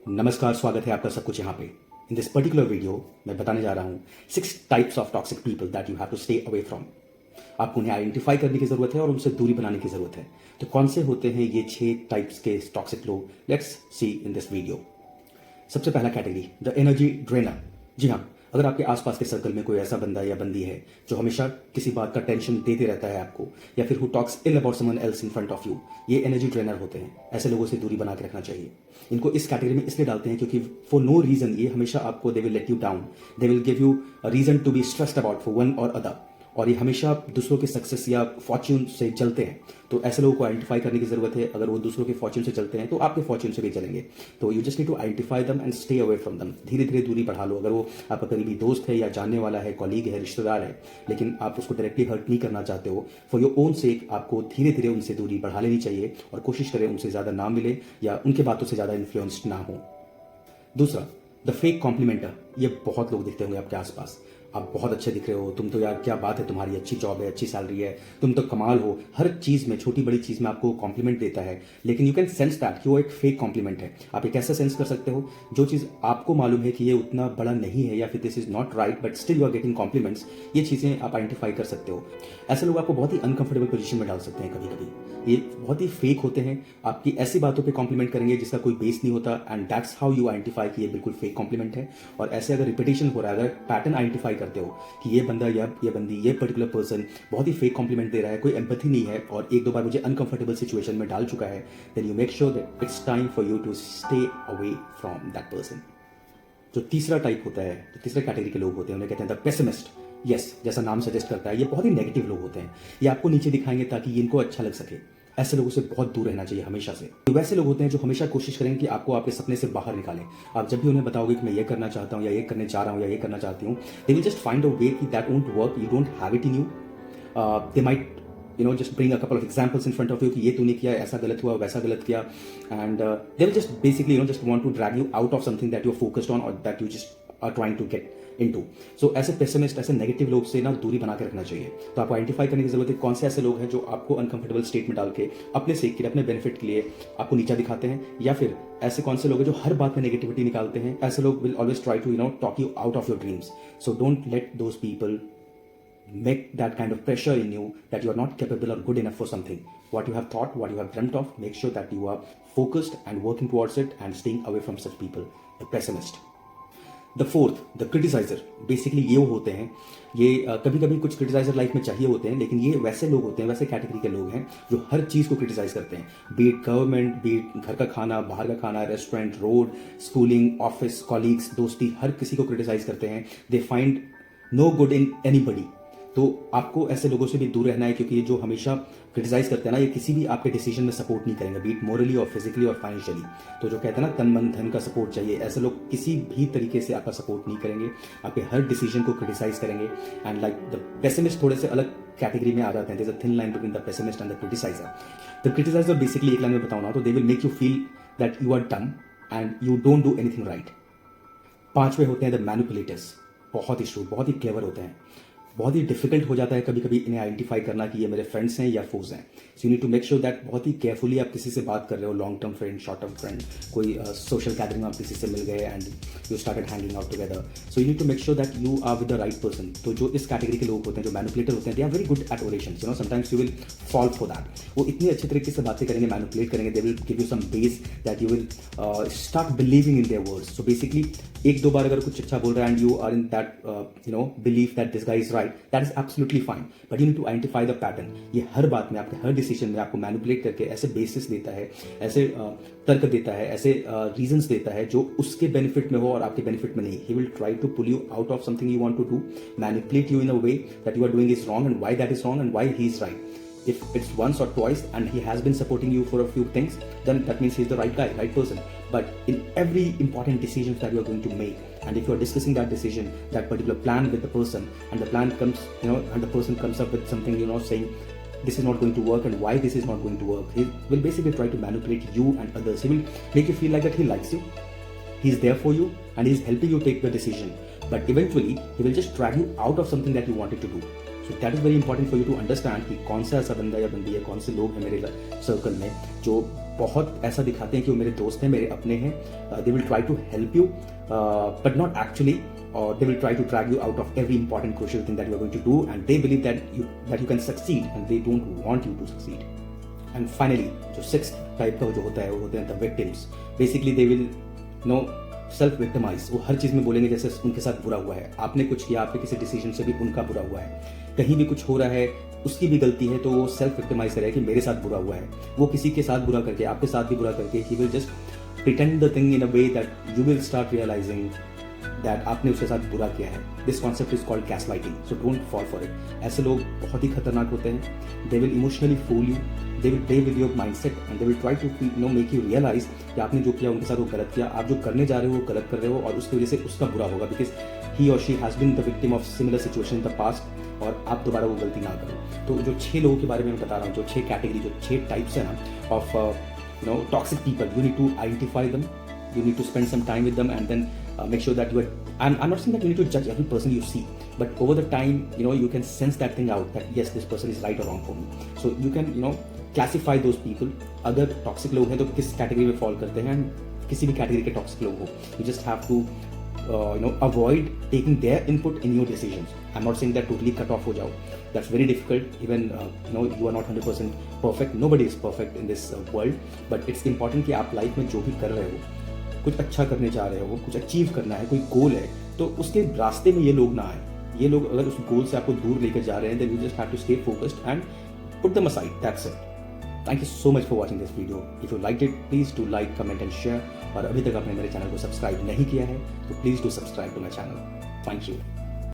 नमस्कार, स्वागत है आपका सब कुछ यहाँ पे। इन दिस पर्टिकुलर वीडियो मैं बताने जा रहा हूँ 6 types of toxic people that you have to stay away from. आपको उन्हें आइडेंटिफाई करने की जरूरत है और उनसे दूरी बनाने की जरूरत है। तो कौन से होते हैं ये 6 टाइप्स के टॉक्सिक लोग? Let's see in this video. सबसे पहला कैटेगरी, द एनर्जी ड्रेनर। जी हाँ, अगर आपके आसपास के सर्कल में कोई ऐसा बंदा या बंदी है जो हमेशा किसी बात का टेंशन देते रहता है आपको, या फिर who talks ill about someone else in front of you, ये एनर्जी ड्रेनर होते हैं। ऐसे लोगों से दूरी बना के रखना चाहिए। इनको इस कैटेगरी में इसलिए डालते हैं क्योंकि फॉर नो रीजन ये हमेशा आपको they will let you down, they will give you reason to be stressed about for one और अदर, और ये हमेशा दूसरों के सक्सेस या फॉर्च्यून से जलते हैं। तो ऐसे लोगों को आइडेंटिफाई करने की जरूरत है। अगर वो दूसरों के फॉर्च्यून से चलते हैं तो आपके फॉर्च्यून से भी चलेंगे। तो you just need to identify them and stay away from them. धीरे धीरे दूरी बढ़ा लो। अगर वो आपका करीबी दोस्त है या जानने वाला है, कॉलीग है, रिश्तेदार है, लेकिन आप उसको डायरेक्टली हर्ट नहीं करना चाहते हो, फॉर योर ओन सेक आपको धीरे धीरे उनसे दूरी बढ़ा लेनी चाहिए और कोशिश करें उनसे ज़्यादा ना मिले या उनके बातों से ज़्यादा इन्फ्लुएंस्ड ना हो। दूसरा, द फेक कॉम्प्लीमेंटर। ये बहुत लोग दिखते होंगे आपके आसपास। आप बहुत अच्छे दिख रहे हो, तुम तो यार क्या बात है, तुम्हारी अच्छी जॉब है, अच्छी सैलरी है, तुम तो कमाल हो, हर चीज में, छोटी बड़ी चीज में आपको कॉम्प्लीमेंट देता है। लेकिन यू कैन सेंस दैट कि वो एक फेक कॉम्प्लीमेंट है। आप ये कैसे सेंस कर सकते हो? जो चीज आपको मालूम है कि ये उतना बड़ा नहीं है या फिर this is not right but still you are getting compliments, ये चीजें आप आइडेंटिफाई कर सकते हो। ऐसे लोग आपको बहुत ही अनकंफर्टेबल पोजीशन में डाल सकते हैं। कभी कभी ये बहुत ही फेक होते हैं, आपकी ऐसी बातों पे कॉम्प्लीमेंट करेंगे जिसका कोई बेस नहीं होता, and that's how you identify कि ये बिल्कुल फेक कॉम्प्लीमेंट है। और ऐसे अगर रिपीटेशन हो रहा है, अगर पैटर्न आइडेंटिफाई करते हो कि ये बंदा या ये बंदी, ये पर्टिकुलर पर्सन बहुत ही फेक कॉम्प्लीमेंट दे रहा है, कोई एम्पैथी नहीं है और एक दो बार मुझे अनकंफर्टेबल सिचुएशन में डाल चुका है, then you make sure that it's time for you to stay away from that person. जो तीसरा टाइप होता है, जो तीसरे कैटेगरी के लोग होते हैं, उन्हें कहते हैं द पेसिमिस्ट। यस, जैसा नाम सजेस्ट करता है, ये बहुत ही नेगेटिव लोग होते हैं। ये आपको नीचे दिखाएंगे ताकि ये इनको अच्छा लग सके। ऐसे लोगों से बहुत दूर रहना चाहिए हमेशा से। तो वैसे लोग होते हैं जो हमेशा कोशिश करेंगे कि आपको आपके सपने से बाहर निकालें। आप जब भी उन्हें बताओगे कि मैं ये करना चाहता हूँ या ये करने जा रहा हूँ या ये करना चाहती हूँ, they will just find a way कि that won't work, you don't have it in you. They might just bring a couple of examples in front of you कि ये तूने किया, ऐसा गलत हुआ, वैसा गलत किया, and they will just basically just want to drag you out of something that you're focused on or that you just are trying to get into. So ऐसे पेसिमिस्ट, ऐसे नेगेटिव लोग से ना दूरी बना के रखना चाहिए। तो आपको आइडेंटिफाई करने की जरूरत है कौन से ऐसे लोग हैं जो आपको अनकंफर्टेबल स्टेट में डाल के अपने सेक के लिए, अपने बेनिफिट के लिए आपको नीचा दिखाते हैं, या फिर ऐसे कौन से लोग हैं जो हर बात में नेगेटिविटी निकालते हैं। ऐसे लोग will always try to talk you out of your dreams. So don't let those people make that kind of pressure in you that you are not capable or good enough for something. What you have thought, what you have dreamt of, make sure that you are focused and working towards it and staying away from such people. The pessimist. The fourth, the criticizer. Basically ये होते हैं, ये कभी कभी कुछ criticiser life में चाहिए होते हैं, लेकिन ये वैसे लोग होते हैं, वैसे कैटेगरी के लोग हैं जो हर चीज़ को क्रिटिसाइज करते हैं। बीट गवर्नमेंट, बीट घर का खाना, बाहर का खाना, restaurant, road, schooling, office, colleagues, दोस्ती, हर किसी को क्रिटिसाइज करते हैं। They find no good in anybody. तो आपको ऐसे लोगों से भी दूर रहना है, क्योंकि ये जो हमेशा क्रिटिसाइज करते हैं ना, ये किसी भी आपके डिसीजन में सपोर्ट नहीं करेंगे, बीट मोरली और फिजिकली और फाइनेंशियली। तो जो कहते हैं ना, तन मन धन का सपोर्ट चाहिए, ऐसे लोग किसी भी तरीके से आपका सपोर्ट नहीं करेंगे, आपके हर डिसीजन को क्रिटिसाइज करेंगे। एंड लाइक द पेसिमिस्ट थोड़े से अलग कैटेगरी में आ जाते हैं। There is a thin line between the pessimist and the criticiser. The criticiser basically, एक लाइन में बताऊं ना, तो they will make you feel that you are dumb and you don't do anything right. पांचवे होते हैं द मैनिपुलेटर्स। बहुत ही श्रूड, बहुत ही क्लेवर होते हैं। बहुत ही डिफिकल्ट हो जाता है कभी कभी इन्हें आइडेंटिफाई करना कि ये मेरे फ्रेंड्स हैं या फोर्स हैं। So you need to make sure that बहुत ही केयरफुली आप किसी से बात कर रहे हो, long term friend, short term friend, कोई सोशल गैदरिंग में आप किसी से मिल गए and you started hanging out together. So you need to make sure that you are with the right person. तो जो इस कैटेगरी के लोग होते हैं, जो मैनिपुलेटर होते हैं, they are very good at orations. Sometimes you will fall for that. वो इतनी अच्छे तरीके से बातें करेंगे, मैनिपुलेट करेंगे, they will give you some base that you will start believing in their words. So basically एक दो बार अगर कुछ अच्छा बोल रहा है and you are in that believe that this guy is right, that is absolutely fine, but you need to identify the pattern. ये हर बात में, आपके हर डिसीजन में आपको मैनिपुलेट करके ऐसे बेसिस देता है, ऐसे तर्क देता है, ऐसे रीजंस देता है जो उसके बेनिफिट में हो और आपके बेनिफिट में नहीं। He will try to pull you out of something you want to do, manipulate you in a way that you are doing is wrong and why that is wrong and why he is right. If it's once or twice and he has been supporting you for a few things, then that means he's the right guy, right person. But in every important decision that you are going to make, and if you are discussing that decision, that particular plan with the person, and the plan comes, and the person comes up with something, saying this is not going to work and why this is not going to work, he will basically try to manipulate you and others. He will make you feel like that he likes you, he's there for you, and he's helping you take the decision. But eventually, he will just drag you out of something that you wanted to do. So that is very important for you to understand कि कौन सा ऐसा बंदा या बंदी है, कौन से लोग हैं मेरे सर्कल में जो बहुत ऐसा दिखाते हैं कि वो मेरे दोस्त हैं, मेरे अपने हैं. They will try to help you, but not actually, or they will try to drag you out of every important crucial thing that you are going to do, and they believe that you can succeed, and they don't want you to succeed. And finally, जो sixth type का जो होता है वो होते हैं the victims. Basically they will self victimise. वो हर चीज़ में बोलेंगे जैसे उनके साथ बुरा हुआ है. आपने कुछ किया, आपके किसी डिसीजन से भी उनका बुरा हुआ है, कहीं भी कुछ हो रहा है उसकी भी गलती है, तो वो सेल्फ विक्टिमाइज करेगा कि मेरे साथ बुरा हुआ है. वो किसी के साथ बुरा करके, आपके साथ भी बुरा करके, he will just pretend the thing in a way that you will start realising that आपने उसके साथ बुरा किया है. This concept is called gaslighting, so don't fall for it. ऐसे लोग बहुत ही खतरनाक होते हैं. They will emotionally fool you, they will play with your mindset and they will try to make you realise कि आपने जो किया उनके साथ वो गलत किया, आप जो करने जा रहे हो वो गलत कर रहे हो, और उसकी वजह से उसका बुरा होगा, बिकॉज ही और she has been the victim of similar situation in the past, और आप दोबारा वो गलती ना करो. तो जो 6 लोगों के बारे में मैं बता रहा हूँ, जो 6 कैटेगरी, जो 6 टाइप्स है ना of toxic people, you need to identify them, you need to spend some time with them, and then make sure that you are, I'm not saying that you need to judge every person you see, but over the time you can sense that thing out, that yes, this person is right or wrong for me. So you can classify those people. अगर toxic लोग हैं तो किस category में fall करते हैं, किसी भी कैटेगरी के टॉक्सिक लोग हो, you just have to avoid taking their input in your decisions. I'm not saying that totally cut off हो जाओ. That's very difficult. Even you are not 100% perfect. Nobody is perfect in this world. But it's important कि आप life में जो भी कर रहे हो, कुछ अच्छा करने जा रहे हो, कुछ अचीव करना है, कोई गोल है, तो उसके रास्ते में ये लोग ना आए. ये लोग अगर उस गोल से आपको दूर लेकर जा रहे हैं, then you just have to stay focused and put them aside. That's it. Thank you so much for watching this video. If you liked it, please do like, comment and share. और अभी तक आपने मेरे channel को subscribe नहीं किया है तो please do subscribe to my channel. Thank you.